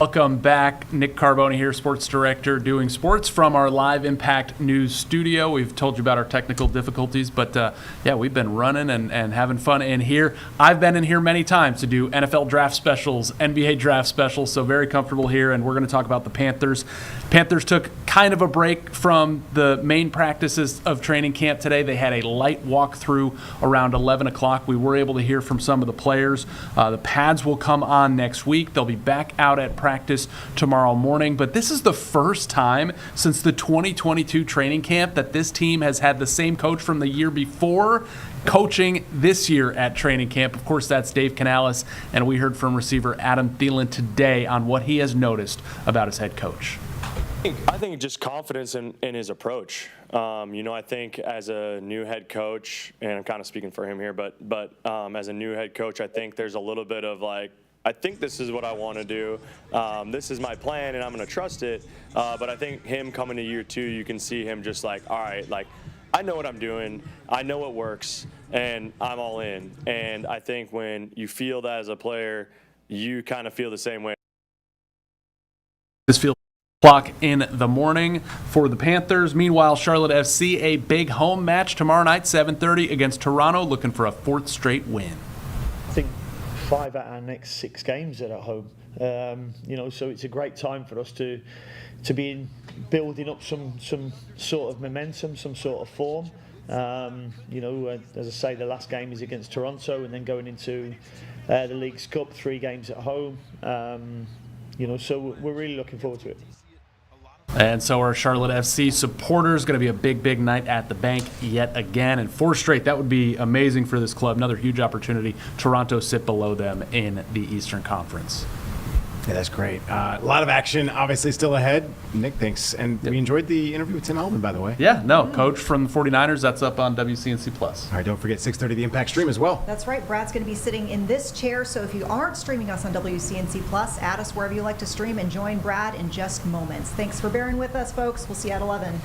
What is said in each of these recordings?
Welcome back. Nick Carboni here, sports director, doing sports from our live Impact News studio. We've told you about our technical difficulties, but we've been running and having fun in here. I've been in here many times to do NFL draft specials, NBA draft specials, so very comfortable here, and we're going to talk about the Panthers. Panthers took kind of a break from the main practices of training camp today. They had a light walkthrough around 11 o'clock. We were able to hear from some of the players. The pads will come on next week. They'll be back out at practice tomorrow morning, but this is the first time since the 2022 training camp that this team has had the same coach from the year before coaching this year at training camp. Of course, that's Dave Canales, and we heard from receiver Adam Thielen today on what he has noticed about his head coach. I think just confidence in his approach. I think as a new head coach, and I'm kind of speaking for him here, but as a new head coach, I think there's a little bit of like, I think this is what I want to do. This is my plan, and I'm going to trust it. But I think him coming to year two, you can see him just like, all right, like, I know what I'm doing. I know what works, and I'm all in. And I think when you feel that as a player, you kind of feel the same way. This feels o'clock in the morning for the Panthers. Meanwhile, Charlotte FC, a big home match tomorrow night, 7:30 against Toronto, looking for a fourth straight win. I think 5 out of our next 6 games are at home. So it's a great time for us to be building up some sort of momentum, some sort of form. As I say, the last game is against Toronto, and then going into the League's Cup, 3 games at home. So we're really looking forward to it. And so are Charlotte FC supporters. Going to be a big night at the bank yet again. And 4 straight, that would be amazing for this club. Another huge opportunity. Toronto sit below them in the Eastern Conference. Yeah, that's great. A lot of action, obviously, still ahead. Nick, thanks. And we enjoyed the interview with Tim Elman, by the way. Yeah, coach from the 49ers. That's up on WCNC+. All right, don't forget 6:30 the Impact stream as well. That's right. Brad's going to be sitting in this chair, so if you aren't streaming us on WCNC+, add us wherever you like to stream and join Brad in just moments. Thanks for bearing with us, folks. We'll see you at 11.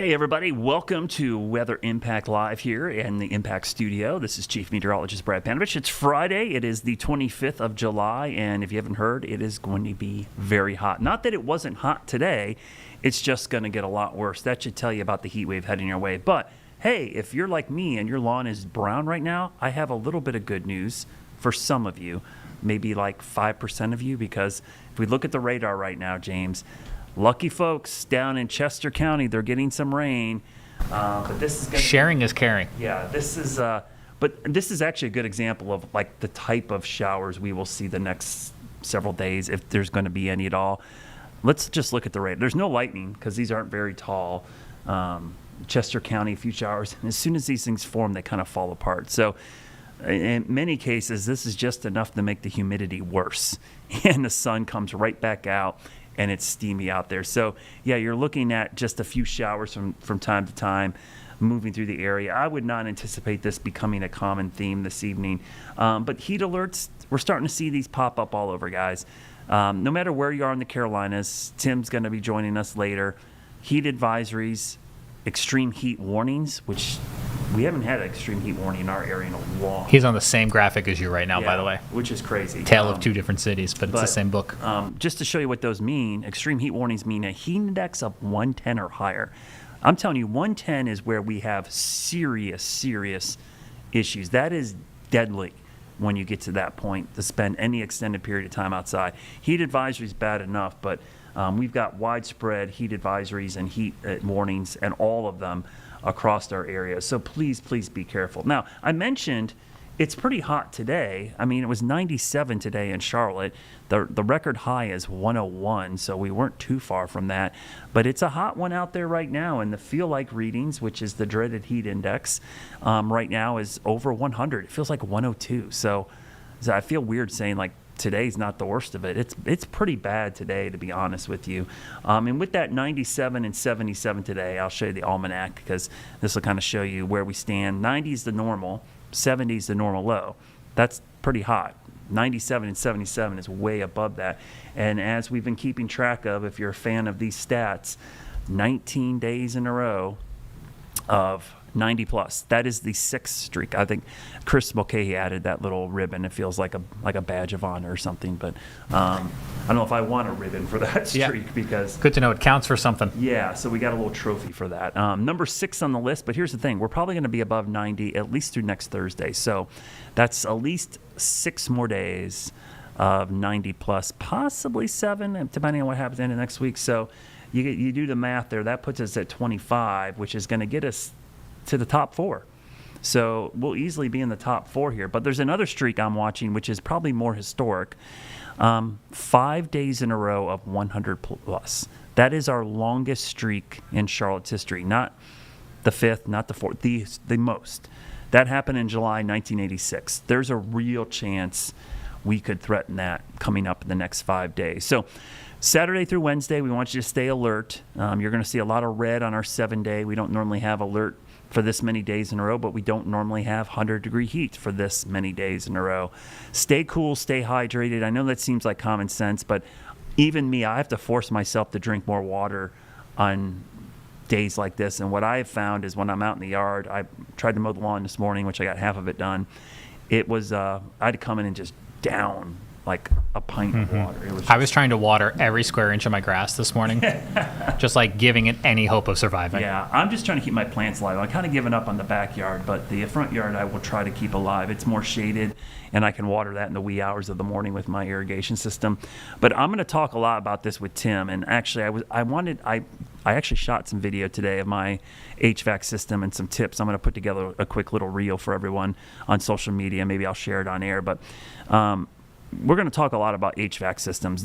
Hey everybody, welcome to Weather Impact Live here in the Impact Studio. This is Chief Meteorologist Brad Panovich. It's Friday, it is the 25th of July, and if you haven't heard, it is going to be very hot. Not that it wasn't hot today, it's just going to get a lot worse. That should tell you about the heat wave heading your way. But hey, if you're like me and your lawn is brown right now, I have a little bit of good news for some of you, maybe like 5% of you, because if we look at the radar right now, James, lucky folks down in Chester County, they're getting some rain. But this is sharing is caring. Yeah, this is. But this is actually a good example of like the type of showers we will see the next several days, if there's going to be any at all. Let's just look at the radar. There's no lightning because these aren't very tall. Chester County, a few showers. And as soon as these things form, they kind of fall apart. So in many cases, this is just enough to make the humidity worse. And the sun comes right back out, and it's steamy out there. So, yeah, you're looking at just a few showers from time to time moving through the area. I would not anticipate this becoming a common theme this evening. But heat alerts, we're starting to see these pop up all over, guys. No matter where you are in the Carolinas, Tim's going to be joining us later. Heat advisories, extreme heat warnings, which we haven't had an extreme heat warning in our area in a long. He's on the same graphic as you right now, by the way. Which is crazy. Tale of two different cities, but it's the same book. Just to show you what those mean, extreme heat warnings mean a heat index of 110 or higher. I'm telling you, 110 is where we have serious issues. That is deadly when you get to that point to spend any extended period of time outside. Heat advisory is bad enough, but we've got widespread heat advisories and heat warnings, and all of them across our area. So please be careful. Now, I mentioned it's pretty hot today. I mean, it was 97 today in Charlotte. The record high is 101, so we weren't too far from that. But it's a hot one out there right now, and the feel-like readings, which is the dreaded heat index, right now is over 100. It feels like 102. So I feel weird saying, like, today's not the worst of it. It's pretty bad today, to be honest with you. And with that 97 and 77 today, I'll show you the almanac because this will kind of show you where we stand. 90 is the normal, 70 is the normal low. That's pretty hot. 97 and 77 is way above that. And as we've been keeping track of, if you're a fan of these stats, 19 days in a row of 90 plus. That is the 6th streak. I think Chris Mulcahy added that little ribbon. It feels like a badge of honor or something. But I don't know if I want a ribbon for that streak because good to know it counts for something. Yeah, so we got a little trophy for that. Number 6 on the list. But here's the thing: we're probably going to be above 90 at least through next Thursday. So that's at least 6 more days of 90 plus, possibly 7, depending on what happens in the next week. So you do the math there. That puts us at 25, which is going to get us to the top 4. So we'll easily be in the top 4 here. But there's another streak I'm watching, which is probably more historic. 5 days in a row of 100 plus. That is our longest streak in Charlotte's history. Not the 5th, not the 4th, the most. That happened in July 1986. There's a real chance we could threaten that coming up in the next 5 days. So Saturday through Wednesday, we want you to stay alert. You're going to see a lot of red on our 7-day. We don't normally have alert for this many days in a row, but we don't normally have 100-degree heat for this many days in a row. Stay cool, stay hydrated. I know that seems like common sense, but even me, I have to force myself to drink more water on days like this. And what I have found is when I'm out in the yard, I tried to mow the lawn this morning, which I got half of it done. It was, I had to come in and just down like a pint of water. I was trying to water every square inch of my grass this morning, just like giving it any hope of surviving. Yeah, I'm just trying to keep my plants alive. I'm kind of giving up on the backyard, but the front yard I will try to keep alive. It's more shaded, and I can water that in the wee hours of the morning with my irrigation system. But I'm going to talk a lot about this with Tim, and actually I actually shot some video today of my HVAC system and some tips. I'm going to put together a quick little reel for everyone on social media. Maybe I'll share it on air, but we're going to talk a lot about HVAC systems.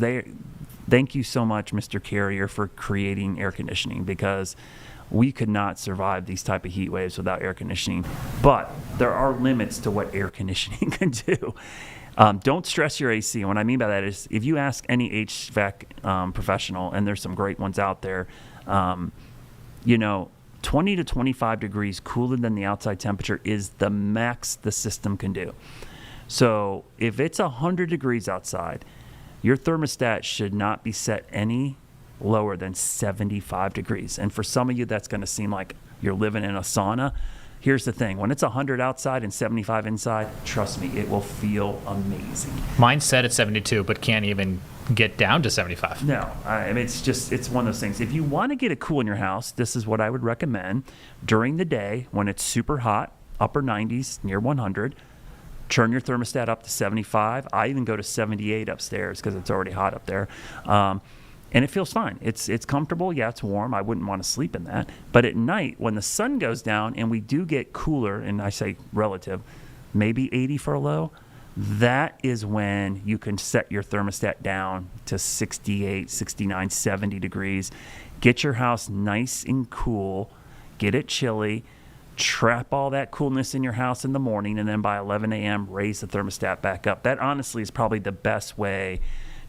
Thank you so much, Mr. Carrier, for creating air conditioning, because we could not survive these type of heat waves without air conditioning. But there are limits to what air conditioning can do. Don't stress your AC. And what I mean by that is if you ask any HVAC professional, and there's some great ones out there, 20 to 25 degrees cooler than the outside temperature is the max the system can do. So if it's 100 degrees outside, your thermostat should not be set any lower than 75 degrees. And for some of you, that's going to seem like you're living in a sauna. Here's the thing. When it's 100 outside and 75 inside, trust me, it will feel amazing. Mine's set at 72, but can't even get down to 75. No, I mean, it's one of those things. If you want to get it cool in your house, this is what I would recommend. During the day, when it's super hot, upper 90s, near 100, turn your thermostat up to 75. I even go to 78 upstairs because it's already hot up there. And it feels fine. It's comfortable. Yeah, it's warm. I wouldn't want to sleep in that. But at night, when the sun goes down and we do get cooler, and I say relative, maybe 80 for a low, that is when you can set your thermostat down to 68, 69, 70 degrees. Get your house nice and cool. Get it chilly. Trap all that coolness in your house in the morning, and then by 11 a.m., raise the thermostat back up. That honestly is probably the best way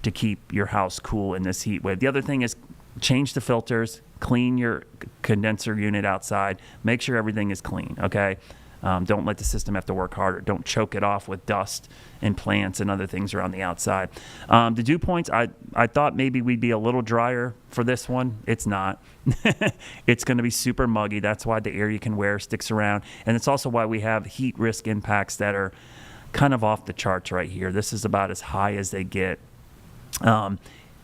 to keep your house cool in this heat wave. The other thing is change the filters, clean your condenser unit outside, make sure everything is clean, okay? Don't let the system have to work harder. Don't choke it off with dust and plants and other things around the outside. The dew points, I thought maybe we'd be a little drier for this one. It's not. It's going to be super muggy. That's why the air you can wear sticks around. And it's also why we have heat risk impacts that are kind of off the charts right here. This is about as high as they get.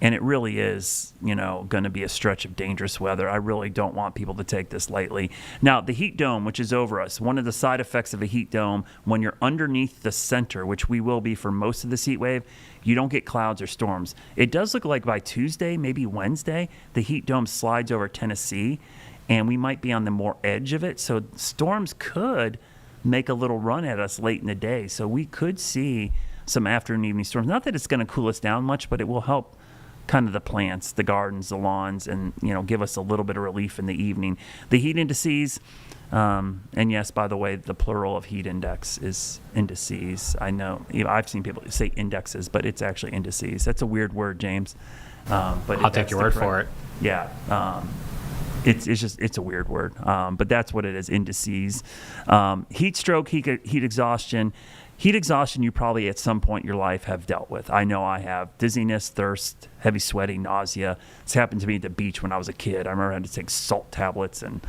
And it really is, going to be a stretch of dangerous weather. I really don't want people to take this lightly. Now, the heat dome, which is over us, one of the side effects of a heat dome, when you're underneath the center, which we will be for most of this heat wave, you don't get clouds or storms. It does look like by Tuesday, maybe Wednesday, the heat dome slides over Tennessee, and we might be on the more edge of it. So storms could make a little run at us late in the day. So we could see some afternoon, evening storms. Not that it's going to cool us down much, but it will help kind of the plants, the gardens, the lawns, and give us a little bit of relief in the evening. The heat indices, and yes, by the way, the plural of heat index is indices. I know I've seen people say indexes, but it's actually indices. That's a weird word, James. But I'll take your word for it. Yeah. It's a weird word, but that's what it is, indices. Heat stroke, heat exhaustion. Heat exhaustion, you probably at some point in your life have dealt with. I know I have. Dizziness, thirst, heavy sweating, nausea. It's happened to me at the beach when I was a kid. I remember having to take salt tablets and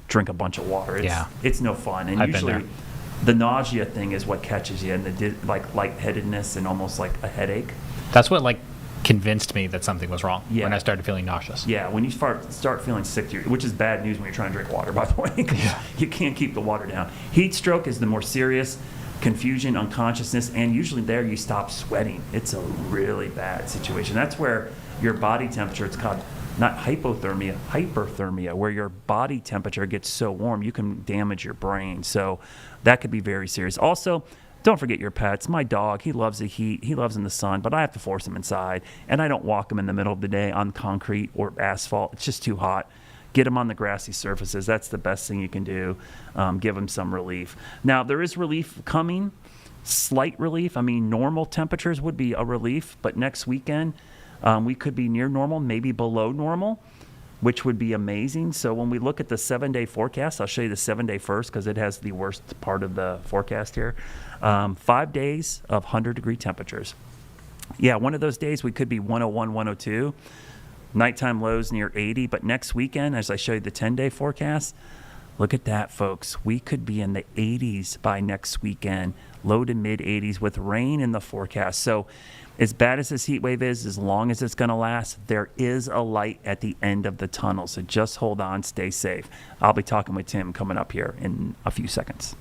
drink a bunch of water. It's no fun. And I've usually been there. The nausea thing is what catches you, and the lightheadedness and almost like a headache. That's what convinced me that something was wrong Yeah. when I started feeling nauseous. Yeah, when you start feeling sick, which is bad news when you're trying to drink water, by the way, 'cause you can't keep the water down. Heat stroke is the more serious. Confusion, unconsciousness, and usually there you stop sweating. It's a really bad situation. That's where your body temperature, it's called not hypothermia, hyperthermia, where your body temperature gets so warm you can damage your brain. So that could be very serious. Also, don't forget your pets. My dog, he loves the heat. He loves in the sun, but I have to force him inside. And I don't walk him in the middle of the day on concrete or asphalt. It's just too hot. Get him on the grassy surfaces. That's the best thing you can do. Give him some relief. Now, there is relief coming, slight relief. I mean, normal temperatures would be a relief, but next weekend we could be near normal, maybe below normal, which would be amazing. So when we look at the 7-day forecast, I'll show you the 7-day first because it has the worst part of the forecast here. 5 days of 100-degree temperatures. Yeah, one of those days we could be 101, 102. Nighttime lows near 80, but next weekend, as I show you the 10-day forecast, look at that, folks. We could be in the 80s by next weekend, low to mid 80s with rain in the forecast. So as bad as this heat wave is, as long as it's going to last, there is a light at the end of the tunnel. So just hold on, stay safe. I'll be talking with Tim coming up here in a few seconds.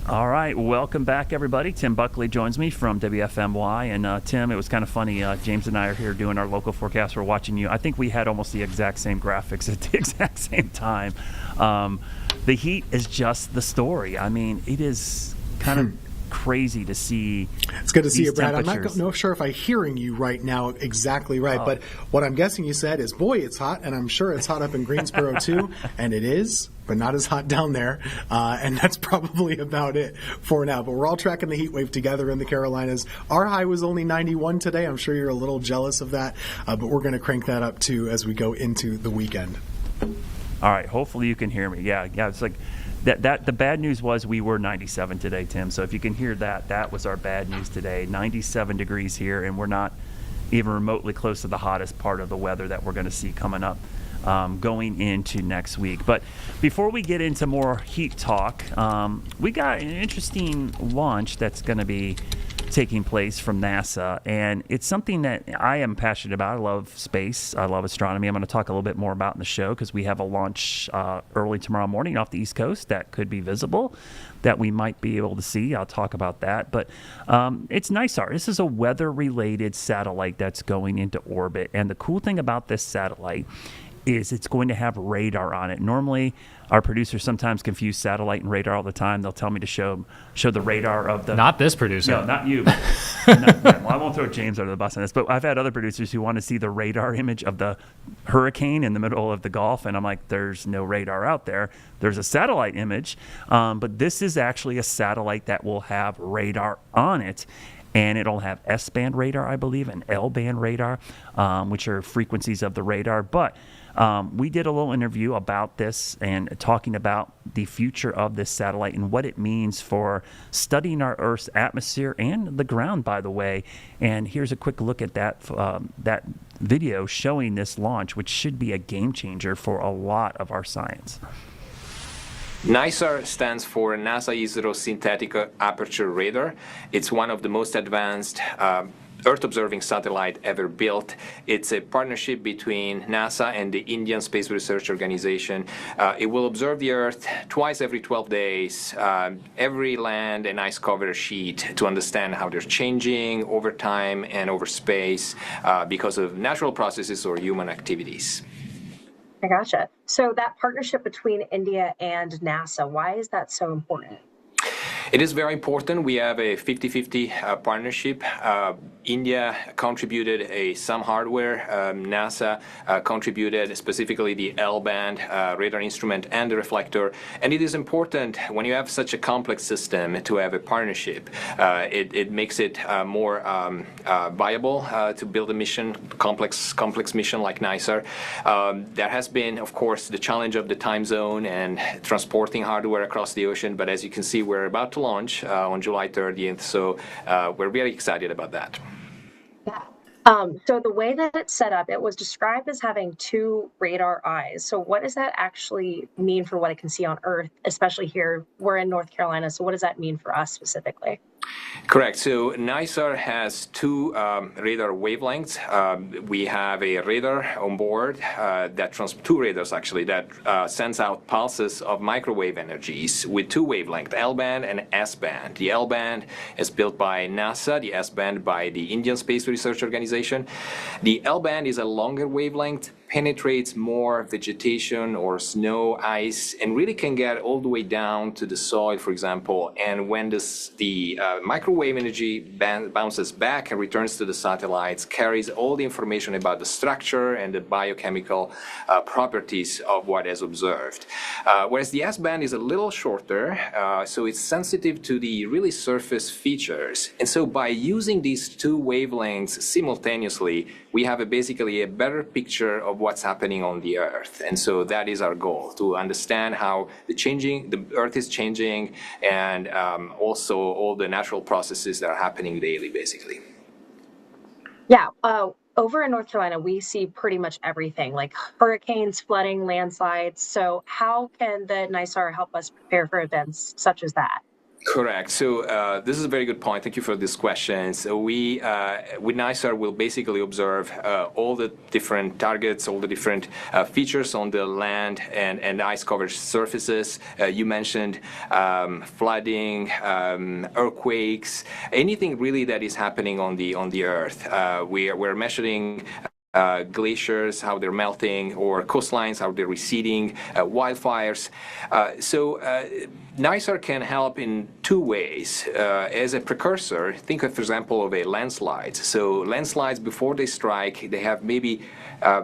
All right, welcome back, everybody. Tim Buckley joins me from WFMY. And Tim, it was kind of funny. James and I are here doing our local forecast. We're watching you. I think we had almost the exact same graphics at the exact same time. The heat is just the story. I mean, it is kind of crazy to see. It's good to see these you, Brad. I'm temperatures. not sure if I'm hearing you right now exactly right, but what I'm guessing you said is, boy, it's hot, and I'm sure it's hot up in Greensboro too, and it is, but not as hot down there, and that's probably about it for now. But we're all tracking the heat wave together in the Carolinas. Our high was only 91 today. I'm sure you're a little jealous of that, but we're going to crank that up too as we go into the weekend. All right, hopefully you can hear me. Yeah, it's like that the bad news was we were 97 today, Tim. So if you can hear that, that was our bad news today. 97 degrees here, and we're not even remotely close to the hottest part of the weather that we're going to see coming up going into next week. But before we get into more heat talk, we got an interesting launch that's going to be taking place from NASA, and it's something that I am passionate about. I love space. I love astronomy. I'm going to talk a little bit more about in the show because we have a launch early tomorrow morning off the East Coast that could be visible, that we might be able to see. I'll talk about that. But it's NISAR. This is a weather-related satellite that's going into orbit, and the cool thing about this satellite is it's going to have radar on it. Normally, our producers sometimes confuse satellite and radar all the time. They'll tell me to show the radar of the... Not this producer. No, not you. Well, I won't throw James under the bus on this, but I've had other producers who want to see the radar image of the hurricane in the middle of the Gulf, and I'm like, there's no radar out there. There's a satellite image, but this is actually a satellite that will have radar on it. And it'll have S-band radar, I believe, and L-band radar, which are frequencies of the radar. But we did a little interview about this and talking about the future of this satellite and what it means for studying our Earth's atmosphere and the ground, by the way. And here's a quick look at that video showing this launch, which should be a game changer for a lot of our science. NISAR stands for NASA Israel Synthetic Aperture Radar. It's one of the most advanced Earth-observing satellite ever built. It's a partnership between NASA and the Indian Space Research Organization. It will observe the Earth twice every 12 days, every land and ice cover sheet to understand how they're changing over time and over space because of natural processes or human activities. I gotcha. So that partnership between India and NASA, why is that so important? It is very important. We have a 50-50 partnership. India contributed some hardware. NASA contributed specifically the L-band radar instrument and the reflector. And it is important when you have such a complex system to have a partnership. It makes it more viable to build a mission, complex mission like NISAR. There has been, of course, the challenge of the time zone and transporting hardware across the ocean. But as you can see, we're about to launch on July 30th. So we're very excited about that. Yeah. So the way that it's set up, it was described as having two radar eyes. So what does that actually mean for what it can see on Earth, especially here? We're in North Carolina. So what does that mean for us specifically? Correct. So NISAR has two radar wavelengths. We have a radar on board two radars actually that sends out pulses of microwave energies with two wavelengths, L-band and S-band. The L-band is built by NASA, the S-band by the Indian Space Research Organization. The L-band is a longer wavelength, penetrates more vegetation or snow, ice, and really can get all the way down to the soil, for example. And when the microwave energy bounces back and returns to the satellites, carries all the information about the structure and the biochemical properties of what is observed. Whereas the S-band is a little shorter, so it's sensitive to the really surface features. And so by using these two wavelengths simultaneously, we have basically a better picture of what's happening on the Earth. And so that is our goal, to understand how the Earth is changing and also all the natural processes that are happening daily, basically. Yeah. Over in North Carolina, we see pretty much everything, like hurricanes, flooding, landslides. So how can the NISAR help us prepare for events such as that? Correct. So this is a very good point. Thank you for this question. So we, with NISAR, will basically observe all the different targets, all the different features on the land and ice-covered surfaces. You mentioned flooding, earthquakes, anything really that is happening on the Earth. We're measuring glaciers, how they're melting, or coastlines, how they're receding, wildfires. NISAR can help in two ways. As a precursor, think of, for example, of a landslide. So landslides, before they strike, they have maybe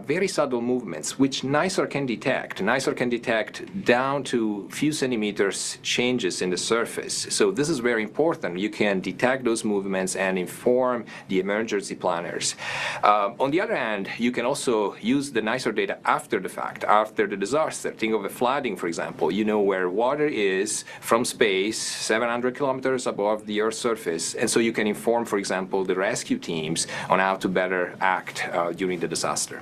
very subtle movements, which NISAR can detect. NISAR can detect down to few centimeters changes in the surface. So this is very important. You can detect those movements and inform the emergency planners. On the other hand, you can also use the NISAR data after the fact, after the disaster. Think of a flooding, for example. You know where water is from space, 700 kilometers above the Earth's surface, and so you can inform, for example, the rescue teams on how to better act during the disaster.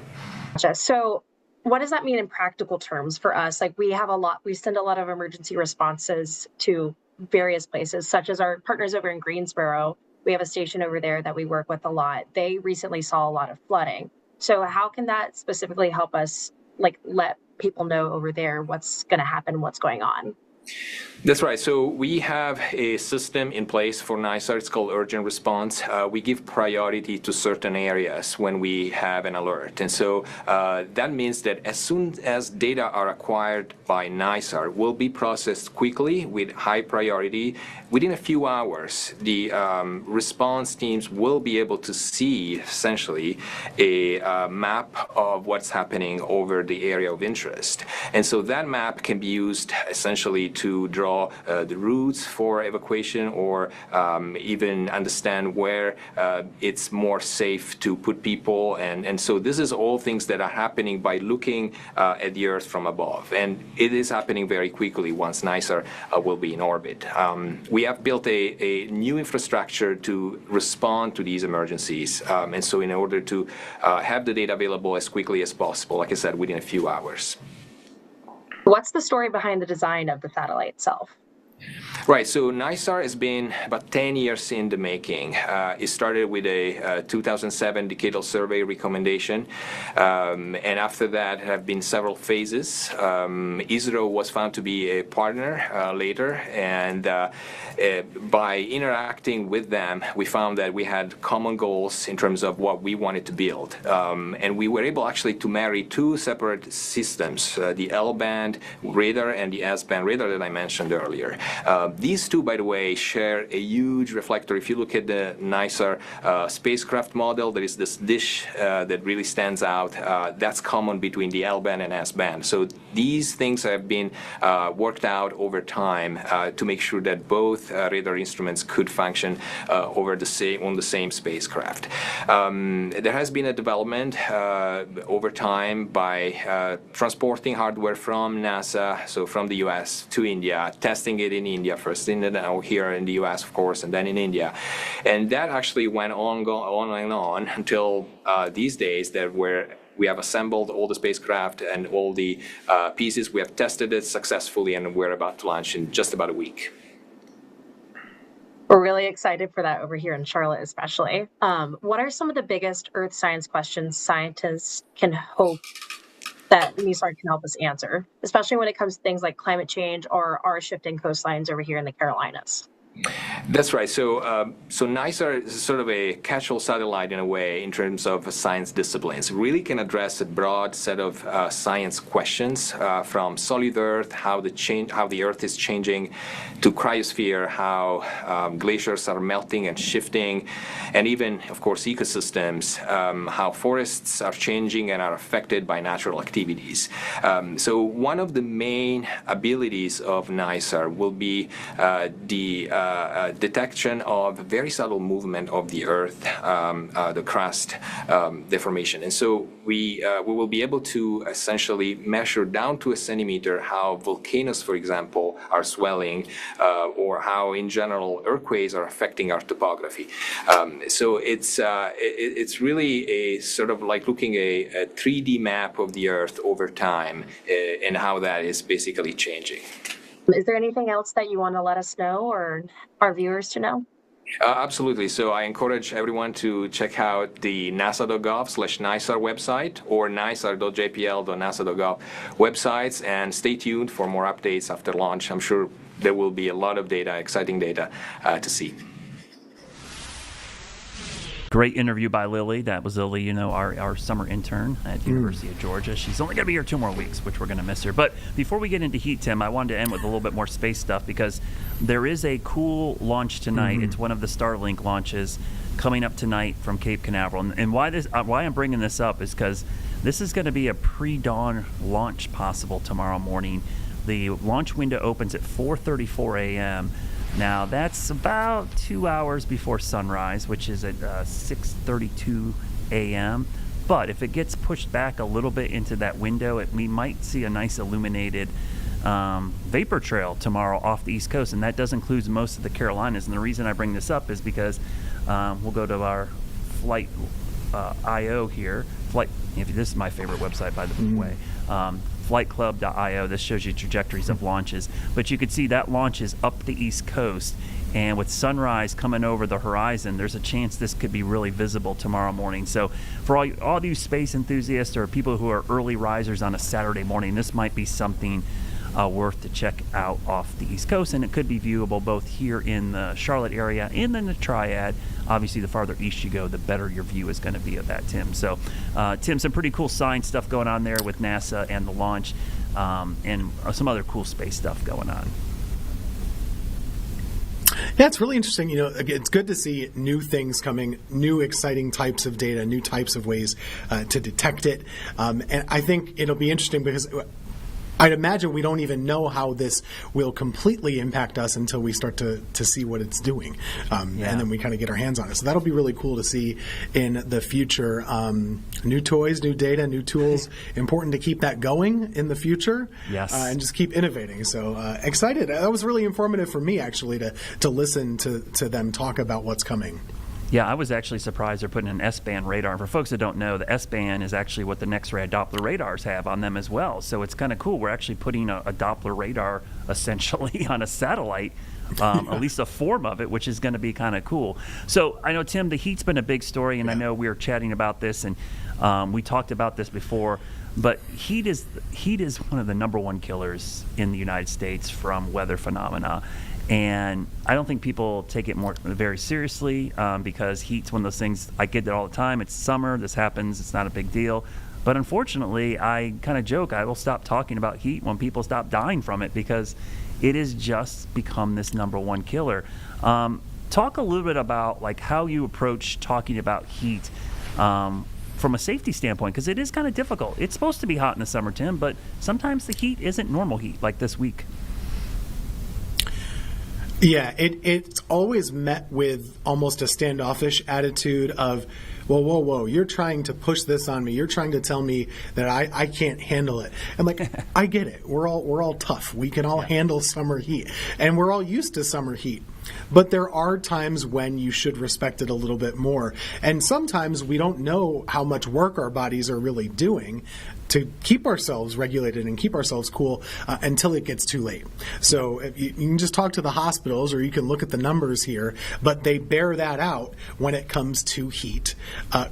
Gotcha. So what does that mean in practical terms for us? Like we send a lot of emergency responses to various places, such as our partners over in Greensboro. We have a station over there that we work with a lot. They recently saw a lot of flooding. So how can that specifically help us, like, let people know over there what's going to happen, what's going on? That's right. So we have a system in place for NISAR. It's called urgent response. We give priority to certain areas when we have an alert. And so that means that as soon as data are acquired by NISAR, will be processed quickly with high priority. Within a few hours, the response teams will be able to see essentially a map of what's happening over the area of interest. And so that map can be used essentially to draw the routes for evacuation, or even understand where it's more safe to put people. And so this is all things that are happening by looking at the Earth from above. And it is happening very quickly once NISAR will be in orbit. We have built a new infrastructure to respond to these emergencies. And so in order to have the data available as quickly as possible, like I said, within a few hours. What's the story behind the design of the satellite itself? Right, so NISAR has been about 10 years in the making. It started with a 2007 decadal survey recommendation, and after that have been several phases. ISRO was found to be a partner later, and by interacting with them, we found that we had common goals in terms of what we wanted to build. And we were able actually to marry two separate systems, the L-band radar and the S-band radar that I mentioned earlier. These two, by the way, share a huge reflector. If you look at the NISAR spacecraft model, there is this dish that really stands out. That's common between the L-band and S-band. So these things have been worked out over time to make sure that both radar instruments could function on the same spacecraft. There has been a development over time by transporting hardware from NASA, so from the US to India, testing it in India first, now here in the US, of course, and then in India. And that actually went on and on until these days we have assembled all the spacecraft and all the pieces. We have tested it successfully, and we're about to launch in just about a week. We're really excited for that over here in Charlotte, especially. What are some of the biggest Earth science questions scientists can hope that NISAR can help us answer, especially when it comes to things like climate change or our shifting coastlines over here in the Carolinas? That's right. So NISAR is sort of a catch-all satellite in a way in terms of science disciplines. It really can address a broad set of science questions from solid Earth, how the Earth is changing, to cryosphere, how glaciers are melting and shifting, and even, of course, ecosystems, how forests are changing and are affected by natural activities. So one of the main abilities of NISAR will be the detection of very subtle movement of the Earth, the crust deformation. And so we will be able to essentially measure down to a centimeter how volcanoes, for example, are swelling, or how, in general, earthquakes are affecting our topography. So it's really a sort of like looking a 3D map of the Earth over time, and how that is basically changing. Is there anything else that you want to let us know or our viewers to know? Absolutely. So I encourage everyone to check out the nasa.gov/NISAR website or nisar.jpl.nasa.gov websites, and stay tuned for more updates after launch. I'm sure there will be a lot of data, exciting data to see. Great interview by Lily. That was Lily, our summer intern at University of Georgia. She's only going to be here 2 more weeks, which we're going to miss her. But before we get into heat, Tim, I wanted to end with a little bit more space stuff because there is a cool launch tonight. It's one of the Starlink launches coming up tonight from Cape Canaveral. And why I'm bringing this up is because this is going to be a pre-dawn launch possible tomorrow morning. The launch window opens at 4:34 a.m. Now, that's about 2 hours before sunrise, which is at 6:32 a.m. But if it gets pushed back a little bit into that window, we might see a nice illuminated vapor trail tomorrow off the East Coast, and that does include most of the Carolinas. And the reason I bring this up is because we'll go to our flight IO here. This is my favorite website, by the way. Flightclub.io. This shows you trajectories of launches. But you can see that launch is up the East Coast, and with sunrise coming over the horizon, there's a chance this could be really visible tomorrow morning. So for all you space enthusiasts or people who are early risers on a Saturday morning, this might be something worth to check out off the East Coast, and it could be viewable both here in the Charlotte area and in the Triad. Obviously, the farther east you go, the better your view is going to be of that, Tim. So, Tim, some pretty cool science stuff going on there with NASA and the launch, and some other cool space stuff going on. Yeah, it's really interesting. It's good to see new things coming, new exciting types of data, new types of ways to detect it. And I think it'll be interesting because I'd imagine we don't even know how this will completely impact us until we start to see what it's doing. And then we kind of get our hands on it. So that'll be really cool to see in the future. New toys, new data, new tools. Important to keep that going in the future. Yes. And just keep innovating. So excited. That was really informative for me, actually, to listen to them talk about what's coming. Yeah, I was actually surprised they're putting an S-band radar. For folks that don't know, the S-band is actually what the Next-Rad Doppler radars have on them as well. So it's kind of cool. We're actually putting a Doppler radar essentially on a satellite, at least a form of it, which is going to be kind of cool. So I know, Tim, the heat's been a big story, and I know we were chatting about this, and we talked about this before. But heat is one of the number one killers in the United States from weather phenomena. And I don't think people take it very seriously because heat's one of those things. I get it all the time. It's summer. This happens. It's not a big deal. But unfortunately, I kind of joke, I will stop talking about heat when people stop dying from it because it has just become this number one killer. Talk a little bit about how you approach talking about heat from a safety standpoint, because it is kind of difficult. It's supposed to be hot in the summer, Tim, but sometimes the heat isn't normal heat like this week. Yeah, it's always met with almost a standoffish attitude of, whoa, you're trying to push this on me. You're trying to tell me that I can't handle it. I'm like, I get it. We're all tough. We can all handle summer heat. And we're all used to summer heat. But there are times when you should respect it a little bit more. And sometimes we don't know how much work our bodies are really doing to keep ourselves regulated and keep ourselves cool until it gets too late. So you can just talk to the hospitals or you can look at the numbers here, but they bear that out when it comes to heat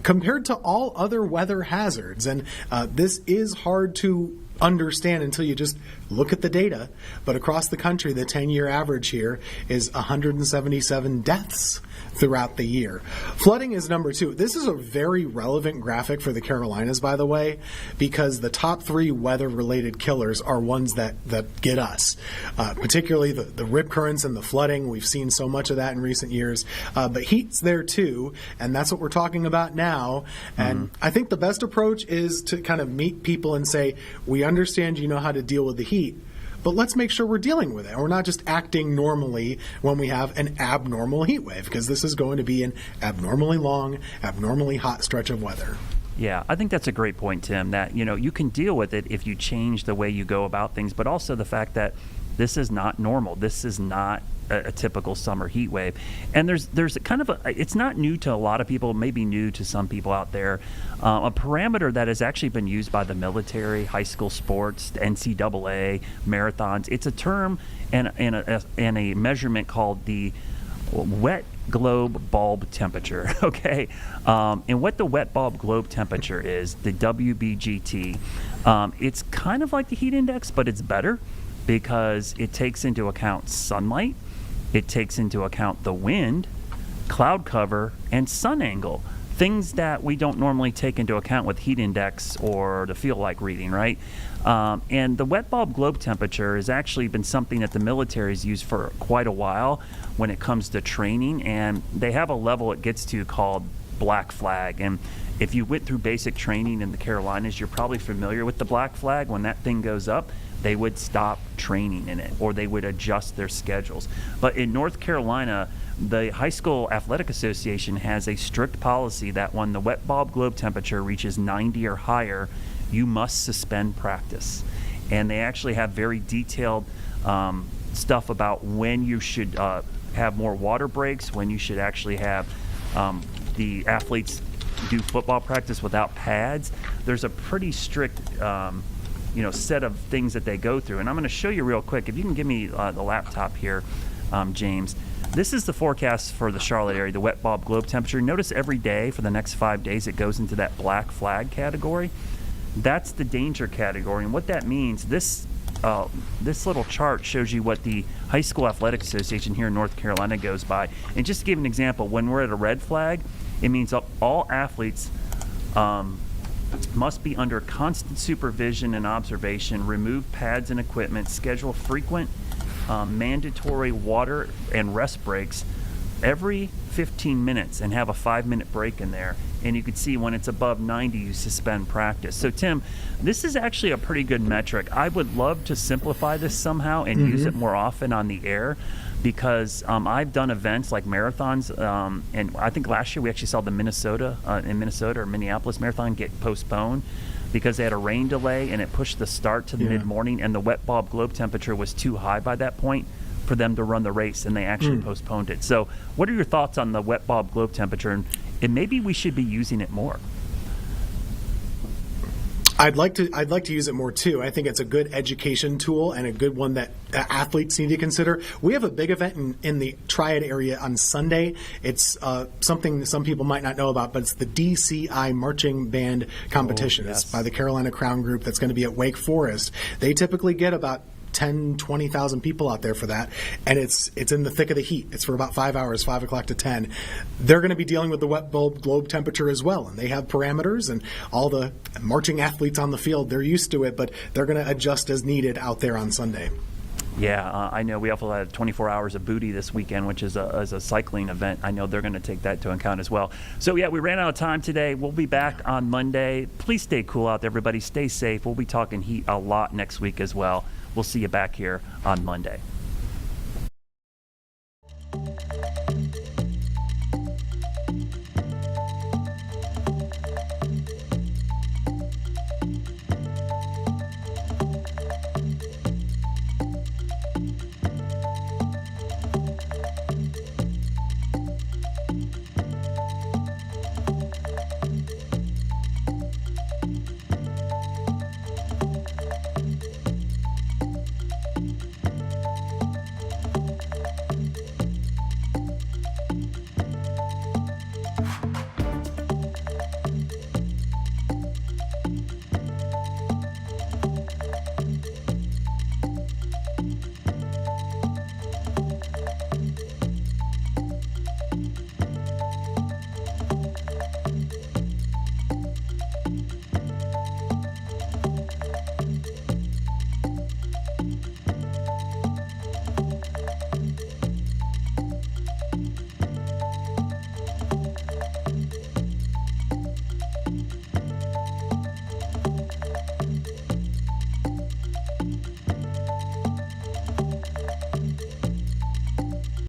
compared to all other weather hazards. And this is hard to understand until you just look at the data. But across the country, the 10-year average here is 177 deaths throughout the year. Flooding is number 2. This is a very relevant graphic for the Carolinas, by the way, because the top 3 weather-related killers are ones that get us, particularly the rip currents and the flooding. We've seen so much of that in recent years. But heat's there too, and that's what we're talking about now. And I think the best approach is to kind of meet people and say, we understand you know how to deal with the heat, but let's make sure we're dealing with it. And we're not just acting normally when we have an abnormal heat wave, because this is going to be an abnormally long, abnormally hot stretch of weather. Yeah, I think that's a great point, Tim, that you can deal with it if you change the way you go about things, but also the fact that this is not normal. This is not a typical summer heat wave. And there's kind of it's not new to a lot of people, maybe new to some people out there, a parameter that has actually been used by the military, high school sports, the NCAA, marathons. It's a term and a measurement called the wet globe bulb temperature, okay? And what the wet bulb globe temperature is, the WBGT, it's kind of like the heat index, but it's better because it takes into account sunlight, it takes into account the wind, cloud cover, and sun angle. Things that we don't normally take into account with heat index or the feel-like reading, right? And the wet bulb globe temperature has actually been something that the military's used for quite a while when it comes to training, and they have a level it gets to called black flag. And if you went through basic training in the Carolinas, you're probably familiar with the black flag. When that thing goes up, they would stop training in it, or they would adjust their schedules. But in North Carolina, the High School Athletic Association has a strict policy that when the wet bulb globe temperature reaches 90 or higher, you must suspend practice. And they actually have very detailed stuff about when you should have more water breaks, when you should actually have the athletes do football practice without pads. There's a pretty strict set of things that they go through. And I'm going to show you real quick. If you can give me the laptop here, James. This is the forecast for the Charlotte area, the wet bulb globe temperature. Notice every day for the next 5 days it goes into that black flag category. That's the danger category. And what that means, this little chart shows you what the High School Athletic Association here in North Carolina goes by. And just to give an example, when we're at a red flag, it means all athletes must be under constant supervision and observation, remove pads and equipment, schedule frequent mandatory water and rest breaks every 15 minutes and have a 5-minute break in there. And you can see when it's above 90, you suspend practice. So, Tim, this is actually a pretty good metric. I would love to simplify this somehow and use it more often on the air, because I've done events like marathons, and I think last year we actually saw the Minnesota or Minneapolis marathon get postponed because they had a rain delay and it pushed the start to the mid-morning, and the wet bulb globe temperature was too high by that point for them to run the race, and they actually postponed it. So what are your thoughts on the wet bulb globe temperature, and maybe we should be using it more? I'd like to use it more too. I think it's a good education tool and a good one that athletes need to consider. We have a big event in the Triad area on Sunday. It's something some people might not know about, but it's the DCI marching band competition. It's by the Carolina Crown Group that's going to be at Wake Forest. They typically get about 10, 20,000 people out there for that, and it's in the thick of the heat. It's for about 5 hours, 5 o'clock to 10. They're going to be dealing with the wet bulb globe temperature as well, and they have parameters, and all the marching athletes on the field, they're used to it, but they're going to adjust as needed out there on Sunday. Yeah, I know we also had 24 hours of booty this weekend, which is a cycling event. I know they're going to take that into account as well. So, yeah, we ran out of time today. We'll be back on Monday. Please stay cool out there, everybody. Stay safe. We'll be talking heat a lot next week as well. We'll see you back here on Monday.